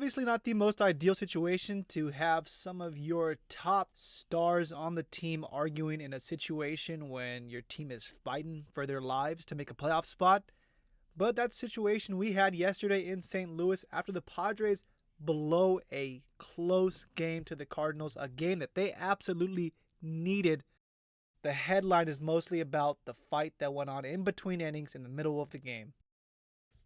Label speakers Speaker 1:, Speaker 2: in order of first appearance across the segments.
Speaker 1: obviously not the most ideal situation to have some of your top stars on the team arguing in a situation when your team is fighting for their lives to make a playoff spot. But that's the situation we had yesterday in St. Louis after the Padres blow a close game to the Cardinals, a game that they absolutely needed. The headline is mostly about the fight that went on in between innings in the middle of the game.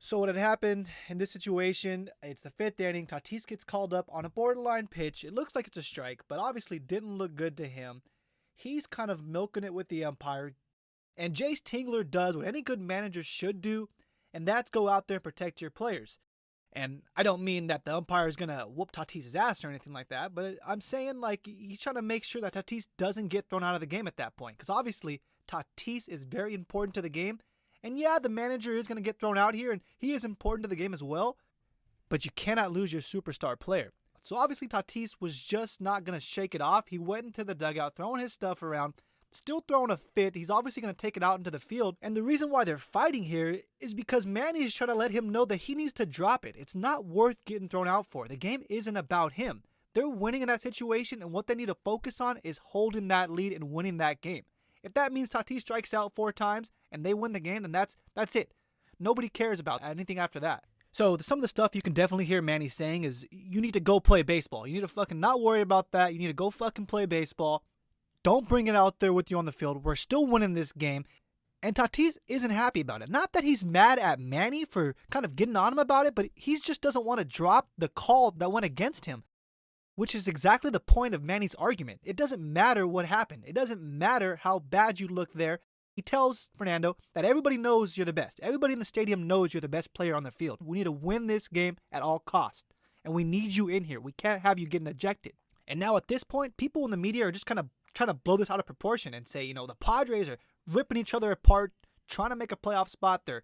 Speaker 1: So what had happened in this situation, it's the 5th inning. Tatis gets called up on a borderline pitch. It looks like it's a strike, but obviously didn't look good to him. He's kind of milking it with the umpire. And Jace Tingler does what any good manager should do, and that's go out there and protect your players. And I don't mean that the umpire is going to whoop Tatis' ass or anything like that, but I'm saying like he's trying to make sure that Tatis doesn't get thrown out of the game at that point. Because obviously Tatis is very important to the game. And yeah, the manager is going to get thrown out here, and he is important to the game as well. But you cannot lose your superstar player. So obviously Tatis was just not going to shake it off. He went into the dugout, throwing his stuff around, still throwing a fit. He's obviously going to take it out into the field. And the reason why they're fighting here is because Manny is trying to let him know that he needs to drop it. It's not worth getting thrown out for. The game isn't about him. They're winning in that situation, and what they need to focus on is holding that lead and winning that game. If that means Tatis strikes out 4 times and they win the game, then that's it. Nobody cares about anything after that. So some of the stuff you can definitely hear Manny saying is you need to go play baseball. You need to fucking not worry about that. You need to go fucking play baseball. Don't bring it out there with you on the field. We're still winning this game. And Tatis isn't happy about it. Not that he's mad at Manny for kind of getting on him about it, but he just doesn't want to drop the call that went against him, which is exactly the point of Manny's argument. It doesn't matter what happened. It doesn't matter how bad you look there. He tells Fernando that everybody knows you're the best. Everybody in the stadium knows you're the best player on the field. We need to win this game at all costs. And we need you in here. We can't have you getting ejected. And now at this point, people in the media are just kind of trying to blow this out of proportion and say, the Padres are ripping each other apart, trying to make a playoff spot. They're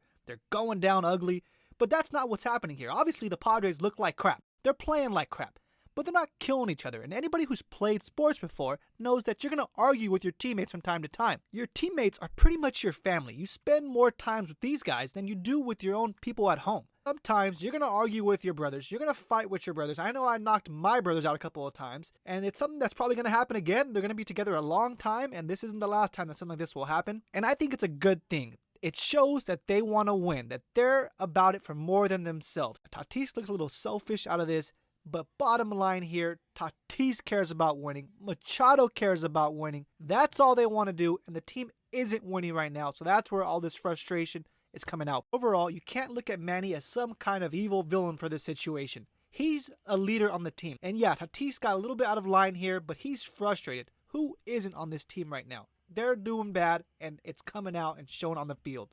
Speaker 1: going down ugly. But that's not what's happening here. Obviously, the Padres look like crap. They're playing like crap. But they're not killing each other. And anybody who's played sports before knows that you're going to argue with your teammates from time to time. Your teammates are pretty much your family. You spend more times with these guys than you do with your own people at home. Sometimes you're going to argue with your brothers. You're going to fight with your brothers. I know I knocked my brothers out a couple of times, and it's something that's probably going to happen again. They're going to be together a long time, and this isn't the last time that something like this will happen. And I think it's a good thing. It shows that they want to win, that they're about it for more than themselves. Tatis looks a little selfish out of this. But bottom line here, Tatis cares about winning. Machado cares about winning. That's all they want to do, and the team isn't winning right now. So that's where all this frustration is coming out. Overall, you can't look at Manny as some kind of evil villain for this situation. He's a leader on the team. And yeah, Tatis got a little bit out of line here, but he's frustrated. Who isn't on this team right now? They're doing bad, and it's coming out and shown on the field.